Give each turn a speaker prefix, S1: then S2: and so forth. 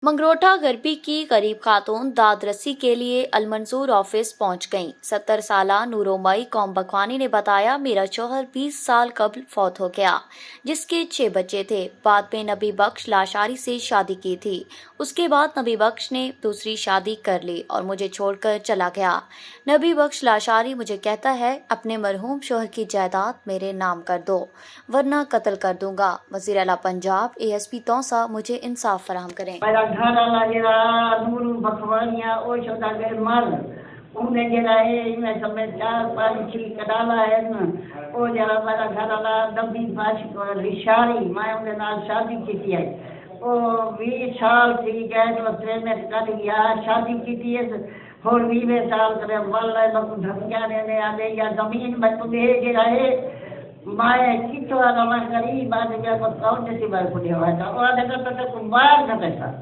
S1: मंगरोटा गरबी की गरीब खातून दाद रस्सी के लिए अलमंसूर ऑफिस पहुंच गईं। 70 साला नूरोमई कौम बखवानी ने बताया, मेरा शौहर 20 साल कबल फौत हो गया, जिसके 6 बच्चे थे। बाद में नबी बख्श लाशारी से शादी की थी। उसके बाद नबी बख्श ने दूसरी शादी कर ली और मुझे छोड़कर चला गया। नबी बख्श लाशारी मुझे कहता है, अपने मरहूम शौहर की जायदाद मेरे नाम कर दो, वरना कत्ल कर दूंगा। वज़ीर आला पंजाब ASP तौसा मुझे इंसाफ फराहम करें।
S2: मेरा घर वाला जरा नूर बखवानिया ओ छोटा के मर उन्हें जरा है मैं समय 4-5 कडाला है ना ओ जरा मेरा घर वाला नबी बाश को लिशारी मैं उनके नाल शादी की है ओ 20 साल ठीक है तो पेमेंट कर गया शादी की है और 20 साल करे वाला बकु धमकियां देने आगे या जमीन में तो दे जरा है मैं कितो वाला करी बाद में को कौन सी बार को देवा था और देखो तो कुंभार का पैसा